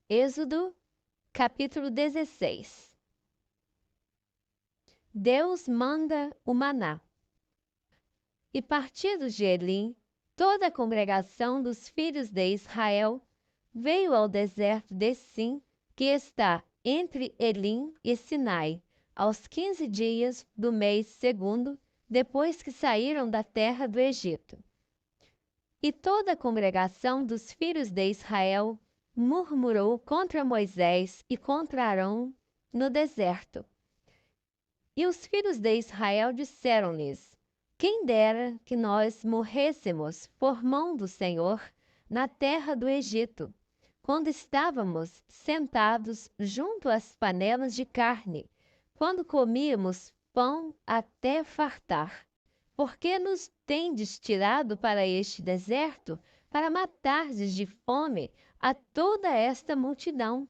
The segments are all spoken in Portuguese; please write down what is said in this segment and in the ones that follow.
Êxodo, capítulo 16. Deus manda o maná. E partidos de Elim, toda a congregação dos filhos de Israel veio ao deserto de Sim, que está entre Elim e Sinai, aos 15 dias do mês segundo, depois que saíram da terra do Egito. E toda a congregação dos filhos de Israel murmurou contra Moisés e contra Arão no deserto. E os filhos de Israel disseram-lhes: Quem dera que nós morrêssemos por mão do Senhor na terra do Egito, quando estávamos sentados junto às panelas de carne, quando comíamos pão até fartar. Por que nos tendes tirado para este deserto, para matardes de fome a toda esta multidão?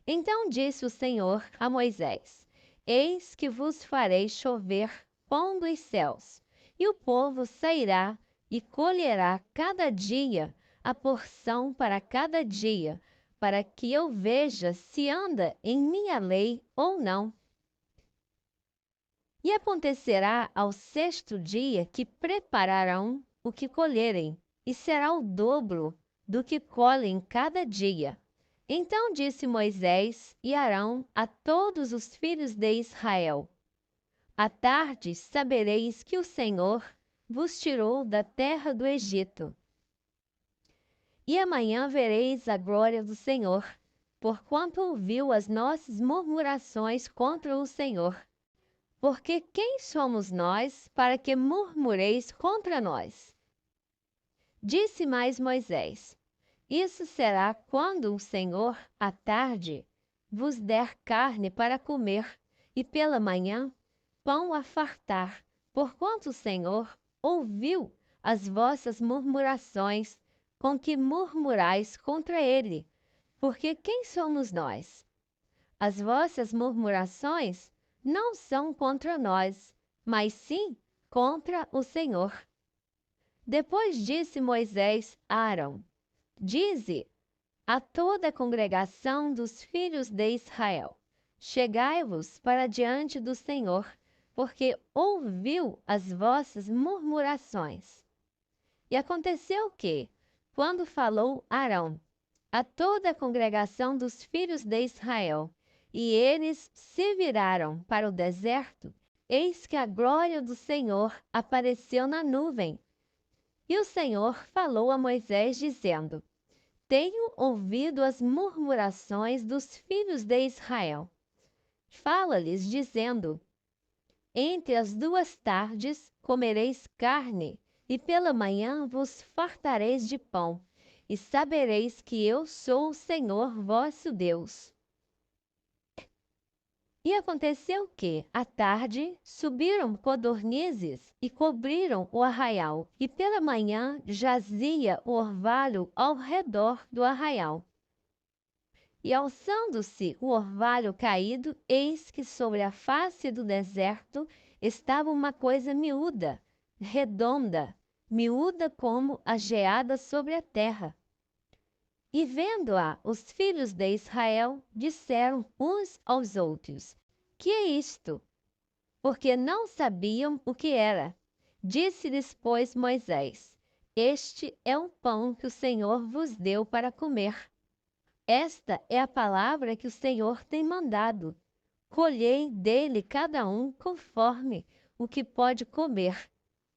Então disse o Senhor a Moisés: Eis que vos farei chover pão dos céus, e o povo sairá e colherá cada dia a porção para cada dia, para que eu veja se anda em minha lei ou não. E acontecerá ao 6º dia que prepararão o que colherem, e será o dobro do que colhem cada dia. Então disse Moisés e Arão a todos os filhos de Israel: À tarde sabereis que o Senhor vos tirou da terra do Egito. E amanhã vereis a glória do Senhor, porquanto ouviu as nossas murmurações contra o Senhor. Porque quem somos nós para que murmureis contra nós? Disse mais Moisés: Isso será quando o Senhor, à tarde, vos der carne para comer, e pela manhã pão a fartar, porquanto o Senhor ouviu as vossas murmurações com que murmurais contra ele. Porque quem somos nós? As vossas murmurações não são contra nós, mas sim contra o Senhor. Depois disse Moisés a Arão: Dize a toda a congregação dos filhos de Israel: Chegai-vos para diante do Senhor, porque ouviu as vossas murmurações. E aconteceu que, quando falou Arão a toda a congregação dos filhos de Israel, e eles se viraram para o deserto, eis que a glória do Senhor apareceu na nuvem. E o Senhor falou a Moisés, dizendo: Tenho ouvido as murmurações dos filhos de Israel. Fala-lhes, dizendo: Entre as 2 tardes comereis carne, e pela manhã vos fartareis de pão, e sabereis que eu sou o Senhor vosso Deus. E aconteceu que, à tarde, subiram codornizes e cobriram o arraial, e pela manhã jazia o orvalho ao redor do arraial. E alçando-se o orvalho caído, eis que sobre a face do deserto estava uma coisa miúda, redonda, miúda como a geada sobre a terra. E vendo-a, os filhos de Israel disseram uns aos outros: Que é isto? Porque não sabiam o que era. Disse-lhes, pois, Moisés: Este é o pão que o Senhor vos deu para comer. Esta é a palavra que o Senhor tem mandado. Colhei dele cada um conforme o que pode comer,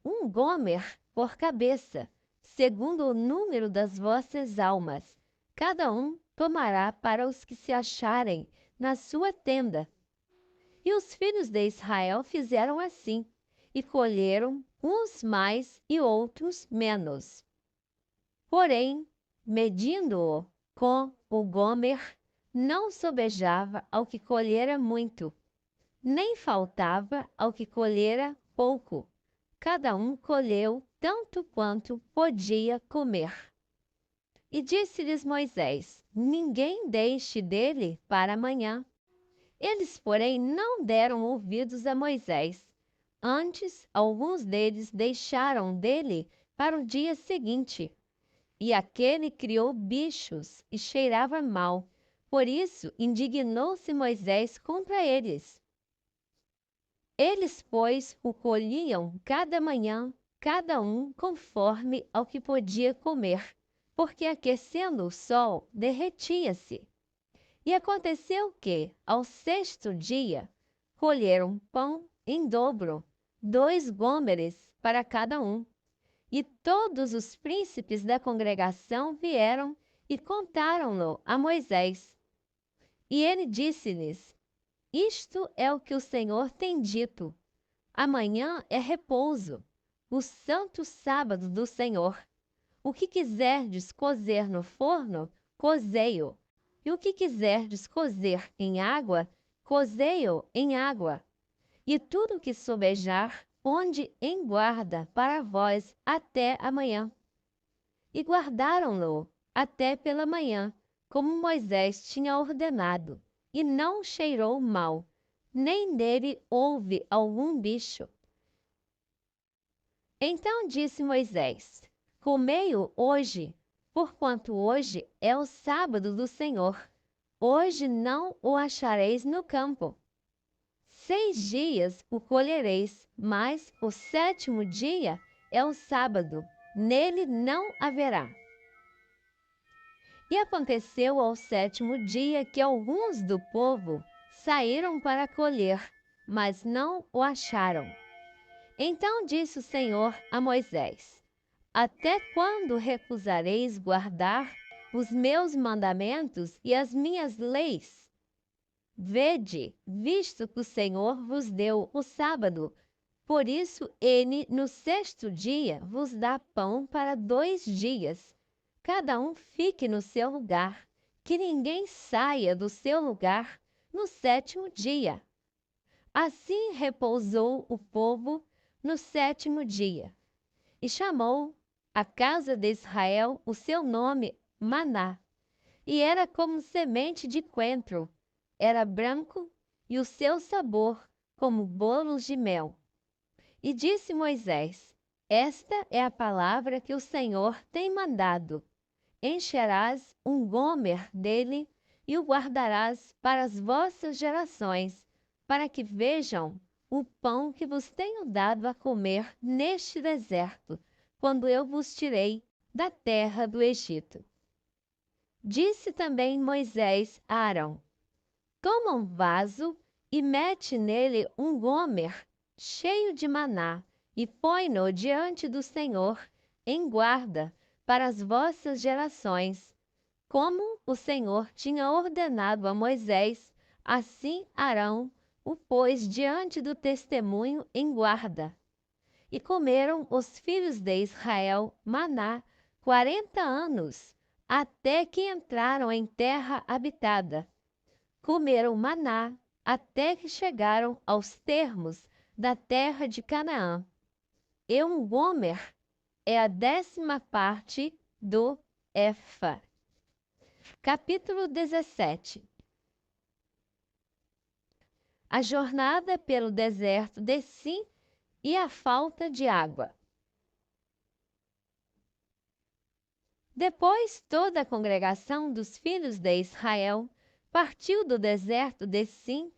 1 gomer por cabeça, segundo o número das vossas almas. Cada um tomará para os que se acharem na sua tenda. E os filhos de Israel fizeram assim, e colheram uns mais e outros menos. Porém, medindo-o com o gomer, não sobejava ao que colhera muito, nem faltava ao que colhera pouco. Cada um colheu tanto quanto podia comer. E disse-lhes Moisés: Ninguém deixe dele para amanhã. Eles, porém, não deram ouvidos a Moisés. Antes, alguns deles deixaram dele para o dia seguinte. E aquele criou bichos e cheirava mal, Por isso, indignou-se Moisés contra eles. Eles, pois, o colhiam cada manhã, cada um conforme ao que podia comer, porque aquecendo o sol, derretia-se. E aconteceu que, ao sexto dia, colheram pão em dobro, 2 gomeres para cada um. E todos os príncipes da congregação vieram e contaram-no a Moisés. E ele disse-lhes: Isto é o que o Senhor tem dito. Amanhã é repouso, o santo sábado do Senhor. O que quiserdes cozer no forno, cozei-o. E o que quiserdes cozer em água, cozei-o em água. E tudo que sobejar, ponde em guarda para vós até amanhã. E guardaram-no até pela manhã, como Moisés tinha ordenado, e não cheirou mal, nem nele houve algum bicho. Então disse Moisés: Comei-o hoje, porquanto hoje é o sábado do Senhor. Hoje não o achareis no campo. 6 dias o colhereis, mas o 7º dia é o sábado, nele não haverá. E aconteceu ao 7º dia que alguns do povo saíram para colher, mas não o acharam. Então disse o Senhor a Moisés: Até quando recusareis guardar os meus mandamentos e as minhas leis? Vede, visto que o Senhor vos deu o sábado, por isso ele no 6º dia vos dá pão para 2 dias. Cada um fique no seu lugar, que ninguém saia do seu lugar no 7º dia. Assim repousou o povo no 7º dia, e chamou a casa de Israel o seu nome Maná, e era como semente de coentro, era branco, e o seu sabor como bolos de mel. E disse Moisés: Esta é a palavra que o Senhor tem mandado. Encherás um gomer dele e o guardarás para as vossas gerações, para que vejam o pão que vos tenho dado a comer neste deserto, quando eu vos tirei da terra do Egito. Disse também Moisés a Arão: Toma um vaso e mete nele um gomer cheio de maná, e põe-no diante do Senhor em guarda para as vossas gerações. Como o Senhor tinha ordenado a Moisés, assim Arão o pôs diante do testemunho em guarda. E comeram os filhos de Israel maná 40 anos, até que entraram em terra habitada. Comeram maná até que chegaram aos termos da terra de Canaã. E um gomer é a 10ª parte do efa. Capítulo 17. A jornada pelo deserto de Sim e a falta de água. Depois toda a congregação dos filhos de Israel partiu do deserto de Sim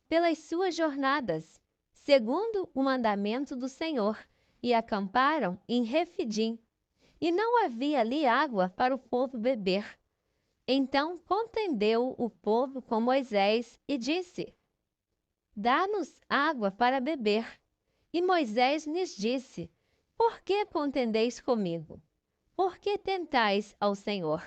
pelas suas jornadas, segundo o mandamento do Senhor, e acamparam em Refidim. E não havia ali água para o povo beber. Então contendeu o povo com Moisés e disse: Dá-nos água para beber. E Moisés lhes disse: Por que contendeis comigo? Por que tentais ao Senhor?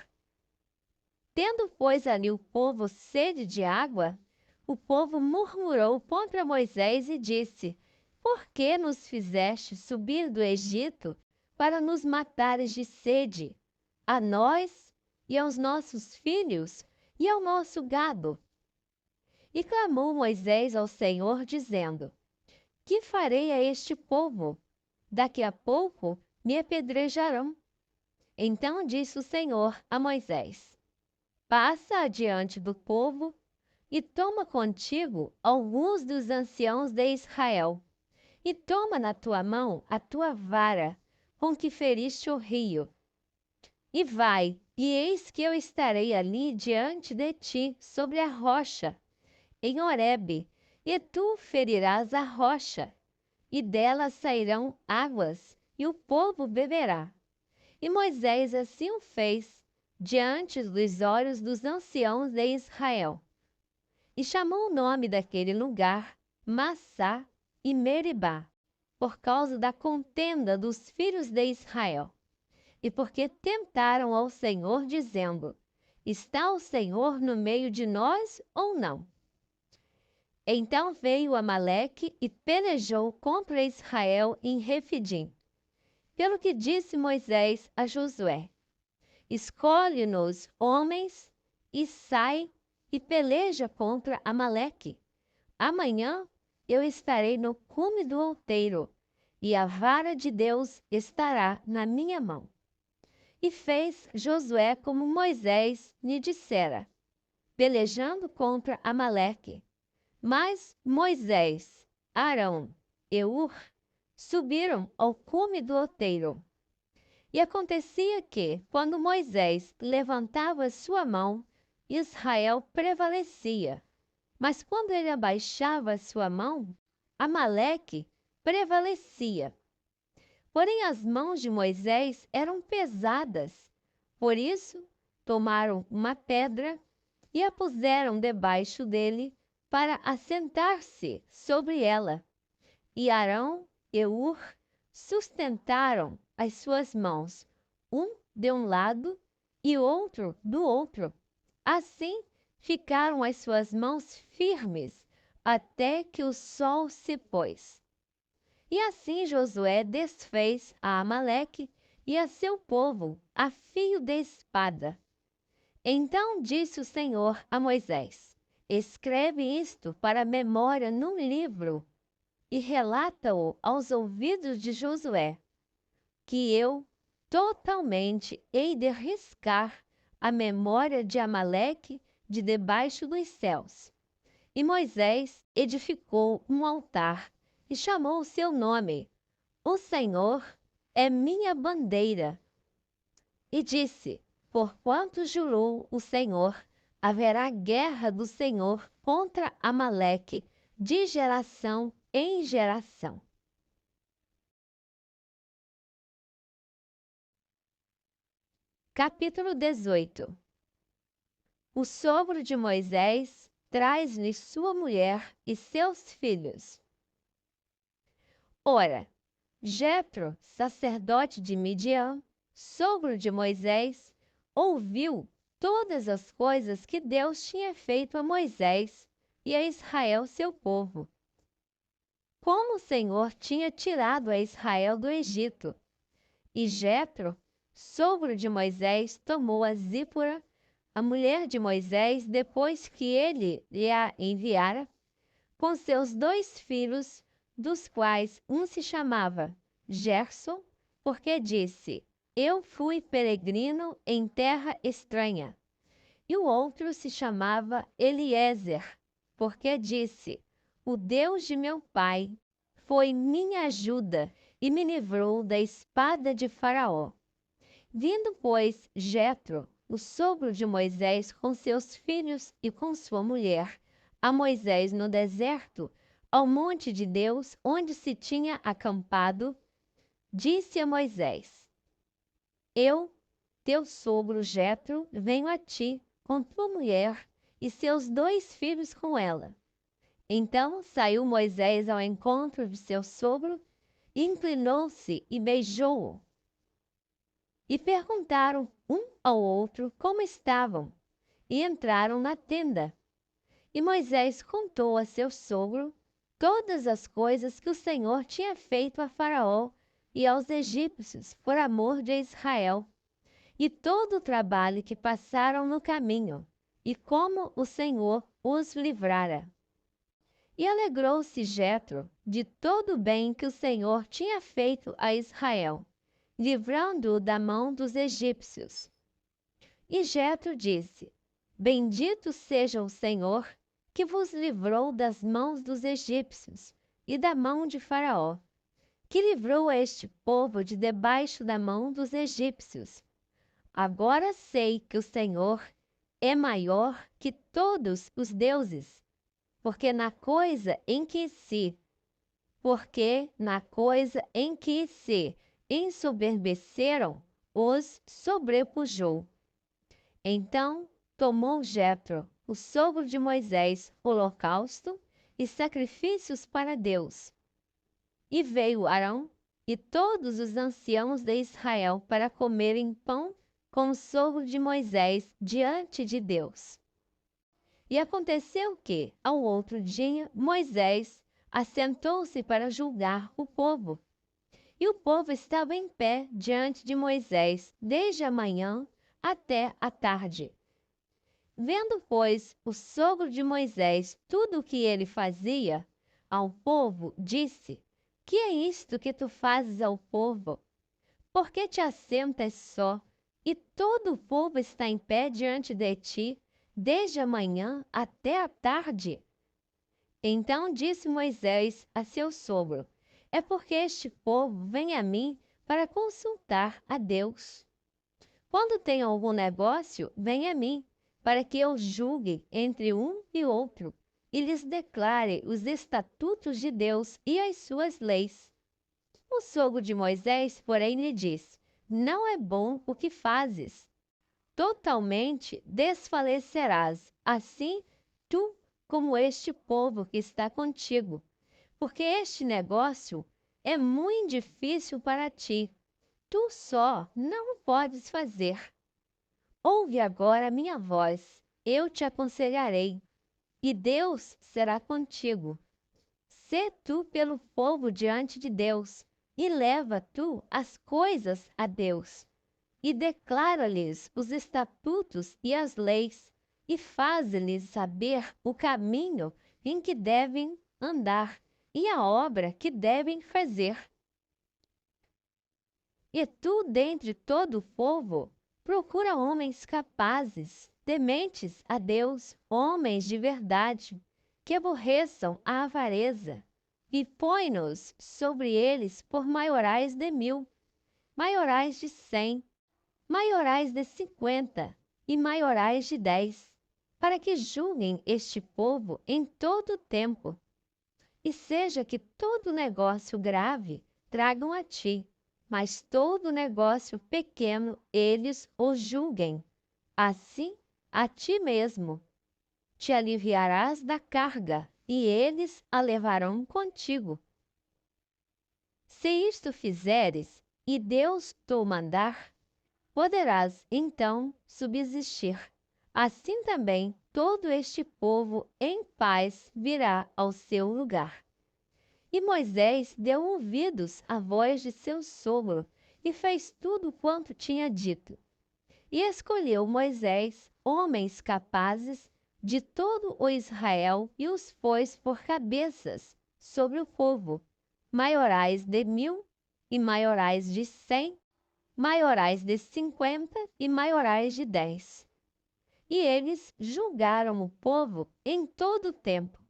Tendo, pois, ali o povo sede de água, o povo murmurou contra Moisés e disse: Por que nos fizeste subir do Egito para nos matares de sede, a nós e aos nossos filhos e ao nosso gado? E clamou Moisés ao Senhor, dizendo: Que farei a este povo? Daqui a pouco me apedrejarão. Então disse o Senhor a Moisés: Passa adiante do povo e toma contigo alguns dos anciãos de Israel, e toma na tua mão a tua vara com que feriste o rio, E vai, e eis que eu estarei ali diante de ti, sobre a rocha, em Horebe, e tu ferirás a rocha, e dela sairão águas, e o povo beberá. E Moisés assim o fez, diante dos olhos dos anciãos de Israel. E chamou o nome daquele lugar Massá e Meribá, por causa da contenda dos filhos de Israel. E porque tentaram ao Senhor, dizendo: Está o Senhor no meio de nós ou não? Então veio Amaleque e pelejou contra Israel em Refidim. Pelo que disse Moisés a Josué: Escolhe-nos homens e sai e peleja contra Amaleque. Amanhã eu estarei no cume do outeiro, e a vara de Deus estará na minha mão. E fez Josué como Moisés lhe dissera, pelejando contra Amaleque. Mas Moisés, Arão e Hur subiram ao cume do outeiro. E acontecia que, quando Moisés levantava sua mão, Israel prevalecia. Mas quando ele abaixava sua mão, Amaleque prevalecia. Porém, as mãos de Moisés eram pesadas. Por isso, tomaram uma pedra e a puseram debaixo dele para assentar-se sobre ela. E Arão e Hur sustentaram as suas mãos, um de um lado e outro do outro. Assim ficaram as suas mãos firmes até que o sol se pôs. E assim Josué desfez a Amaleque e a seu povo a fio de espada. Então disse o Senhor a Moisés: Escreve isto para memória num livro e relata-o aos ouvidos de Josué, que eu totalmente hei de riscar a memória de Amaleque de debaixo dos céus. E Moisés edificou um altar e chamou o seu nome: O Senhor é minha bandeira. E disse: Porquanto jurou o Senhor, haverá guerra do Senhor contra Amaleque de geração em geração. Capítulo 18. O sogro de Moisés traz-lhe sua mulher e seus filhos. Ora, Jetro, sacerdote de Midian, sogro de Moisés, ouviu todas as coisas que Deus tinha feito a Moisés e a Israel seu povo. Como o Senhor tinha tirado a Israel do Egito. E Jetro, sogro de Moisés, tomou a Zípora, a mulher de Moisés, depois que ele lhe a enviara, com seus 2 filhos, dos quais um se chamava Gerson, porque disse: Eu fui peregrino em terra estranha. E o outro se chamava Eliezer, porque disse: O Deus de meu pai foi minha ajuda e me livrou da espada de Faraó. Vindo, pois, Jetro, o sogro de Moisés, com seus filhos e com sua mulher, a Moisés no deserto, ao monte de Deus, onde se tinha acampado, disse a Moisés: Eu, teu sogro Jetro, venho a ti, com tua mulher e seus 2 filhos com ela. Então saiu Moisés ao encontro de seu sogro, inclinou-se e beijou-o. E perguntaram um ao outro como estavam, e entraram na tenda. E Moisés contou a seu sogro todas as coisas que o Senhor tinha feito a Faraó e aos egípcios por amor de Israel, e todo o trabalho que passaram no caminho, e como o Senhor os livrara. E alegrou-se Jetro de todo o bem que o Senhor tinha feito a Israel, livrando-o da mão dos egípcios. E Jetro disse: Bendito seja o Senhor, que vos livrou das mãos dos egípcios e da mão de Faraó, que livrou este povo de debaixo da mão dos egípcios. Agora sei que o Senhor é maior que todos os deuses, porque na coisa em que se ensoberbeceram, os sobrepujou. Então tomou Jetro, o sogro de Moisés, holocausto e sacrifícios para Deus. E veio Arão e todos os anciãos de Israel para comerem pão com o sogro de Moisés diante de Deus. E aconteceu que, ao outro dia, Moisés assentou-se para julgar o povo. E o povo estava em pé diante de Moisés, desde a manhã até a tarde. Vendo, pois, o sogro de Moisés tudo o que ele fazia ao povo, disse: Que é isto que tu fazes ao povo? Por que te assentas só, e todo o povo está em pé diante de ti, desde a manhã até a tarde? Então disse Moisés a seu sogro: É porque este povo vem a mim para consultar a Deus. Quando tem algum negócio, vem a mim, para que eu julgue entre um e outro, e lhes declare os estatutos de Deus e as suas leis. O sogro de Moisés, porém, lhe disse: Não é bom o que fazes. Totalmente desfalecerás, assim tu como este povo que está contigo, porque este negócio é muito difícil para ti. Tu só não o podes fazer. Ouve agora a minha voz, eu te aconselharei, e Deus será contigo. Sê tu pelo povo diante de Deus, e leva tu as coisas a Deus, e declara-lhes os estatutos e as leis, e faze-lhes saber o caminho em que devem andar, e a obra que devem fazer. E tu, dentre todo o povo, procura homens capazes, tementes a Deus, homens de verdade, que aborreçam a avareza, e põe-nos sobre eles por maiorais de 1000, maiorais de 100, maiorais de 50 e maiorais de 10, para que julguem este povo em todo o tempo. E seja que todo negócio grave tragam a ti, mas todo negócio pequeno eles o julguem. Assim, a ti mesmo te aliviarás da carga, e eles a levarão contigo. Se isto fizeres, e Deus te mandar, poderás então subsistir. Assim também todo este povo em paz virá ao seu lugar. E Moisés deu ouvidos à voz de seu sogro e fez tudo quanto tinha dito. E escolheu Moisés homens capazes de todo o Israel e os pôs por cabeças sobre o povo, maiorais de 1000 e maiorais de 100, maiorais de 50 e maiorais de 10. E eles julgaram o povo em todo o tempo.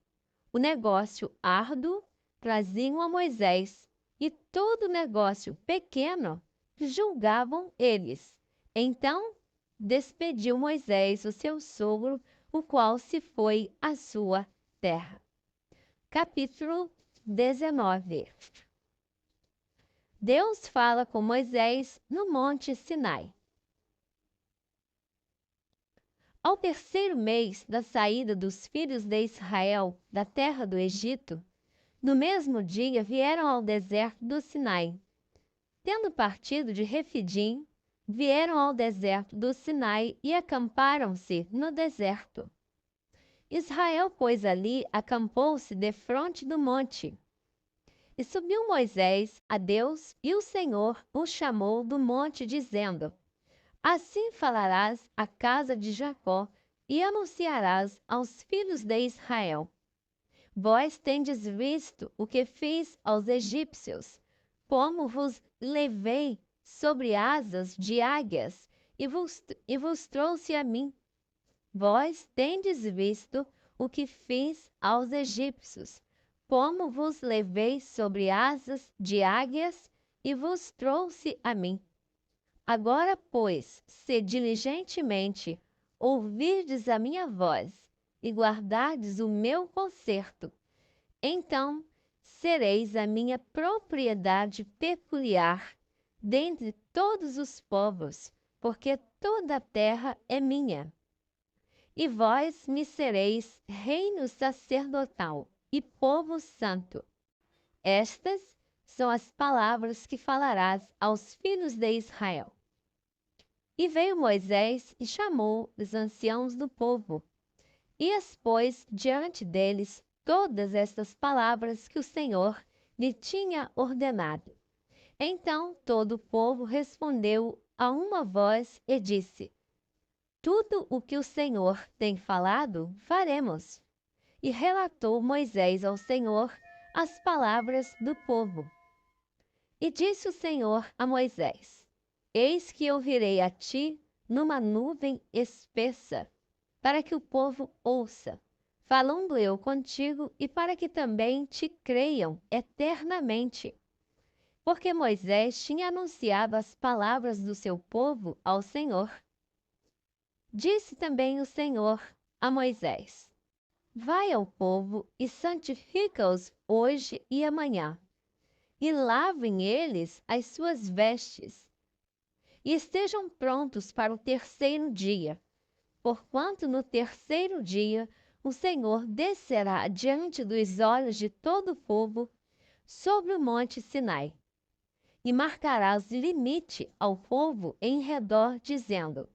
O negócio árduo traziam a Moisés, e todo negócio pequeno julgavam eles. Então despediu Moisés o seu sogro, o qual se foi à sua terra. Capítulo 19. Deus fala com Moisés no Monte Sinai. Ao terceiro mês da saída dos filhos de Israel da terra do Egito, no mesmo dia vieram ao deserto do Sinai. Tendo partido de Refidim, vieram ao deserto do Sinai e acamparam-se no deserto. Israel, pois, ali acampou-se defronte do monte. E subiu Moisés a Deus, e o Senhor o chamou do monte, dizendo: Assim falarás à casa de Jacó e anunciarás aos filhos de Israel: Vós tendes visto o que fiz aos egípcios, como vos levei sobre asas de águias e vos trouxe a mim. Vós tendes visto o que fiz aos egípcios, como vos levei sobre asas de águias e vos trouxe a mim. Agora, pois, se diligentemente ouvirdes a minha voz e guardardes o meu concerto, então sereis a minha propriedade peculiar dentre todos os povos, porque toda a terra é minha. E vós me sereis reino sacerdotal e povo santo. Estas são as palavras que falarás aos filhos de Israel. E veio Moisés e chamou os anciãos do povo, e expôs diante deles todas estas palavras que o Senhor lhe tinha ordenado. Então todo o povo respondeu a uma voz e disse: tudo o que o Senhor tem falado, faremos. E relatou Moisés ao Senhor as palavras do povo. E disse o Senhor a Moisés: eis que eu virei a ti numa nuvem espessa, para que o povo ouça, falando eu contigo, e para que também te creiam eternamente. Porque Moisés tinha anunciado as palavras do seu povo ao Senhor. Disse também o Senhor a Moisés: vai ao povo e santifica-os hoje e amanhã, e lavem eles as suas vestes, e estejam prontos para o terceiro dia, porquanto no terceiro dia o Senhor descerá diante dos olhos de todo o povo sobre o monte Sinai, e marcará os limites ao povo em redor, dizendo: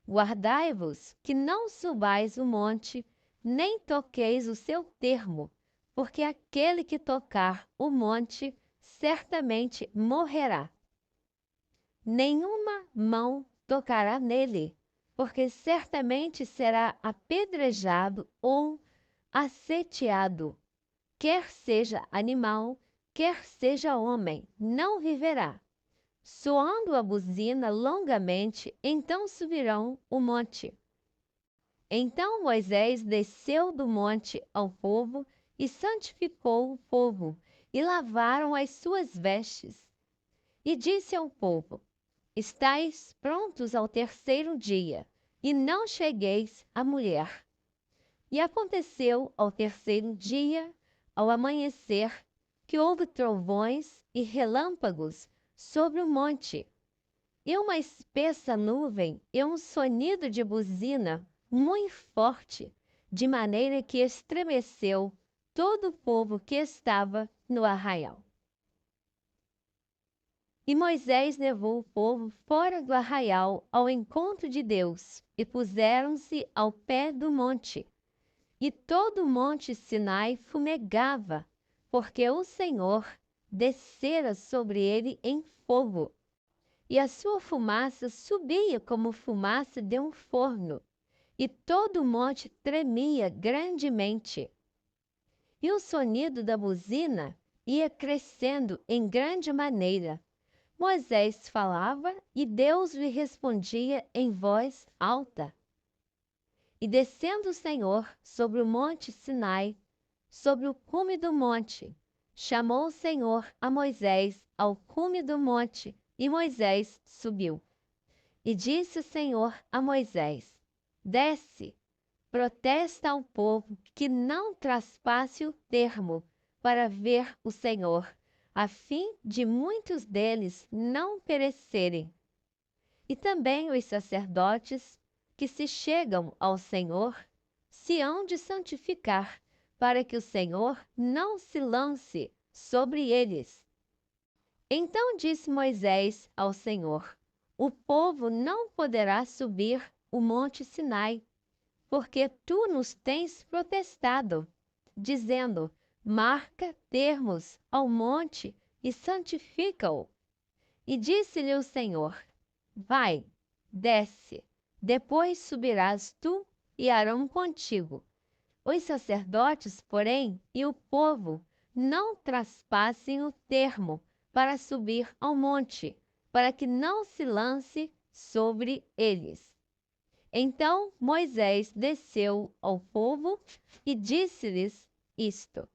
guardai-vos que não subais o monte, nem toqueis o seu termo, porque aquele que tocar o monte certamente morrerá. Nenhuma mão tocará nele, porque certamente será apedrejado ou asseteado. Quer seja animal, quer seja homem, não viverá. Soando a buzina longamente, então subirão o monte. Então Moisés desceu do monte ao povo e santificou o povo, e lavaram as suas vestes. E disse ao povo: estais prontos ao terceiro dia, e não chegueis à mulher. E aconteceu ao terceiro dia, ao amanhecer, que houve trovões e relâmpagos sobre o monte, e uma espessa nuvem e um sonido de buzina muito forte, de maneira que estremeceu todo o povo que estava no arraial. E Moisés levou o povo fora do arraial ao encontro de Deus, e puseram-se ao pé do monte. E todo o monte Sinai fumegava, porque o Senhor descera sobre ele em fogo, e a sua fumaça subia como fumaça de um forno, e todo o monte tremia grandemente. E o sonido da buzina ia crescendo em grande maneira. Moisés falava e Deus lhe respondia em voz alta. E descendo o Senhor sobre o monte Sinai, sobre o cume do monte, chamou o Senhor a Moisés ao cume do monte, e Moisés subiu. E disse o Senhor a Moisés: desce, protesta ao povo que não traspasse o termo para ver o Senhor, a fim de muitos deles não perecerem. E também os sacerdotes que se chegam ao Senhor se hão de santificar, para que o Senhor não se lance sobre eles. Então disse Moisés ao Senhor: o povo não poderá subir o monte Sinai, porque tu nos tens protestado, dizendo: marca termos ao monte e santifica-o. E disse-lhe o Senhor: vai, desce, depois subirás tu e Arão contigo. Os sacerdotes, porém, e o povo não traspassem o termo para subir ao monte, para que não se lance sobre eles. Então Moisés desceu ao povo e disse-lhes isto: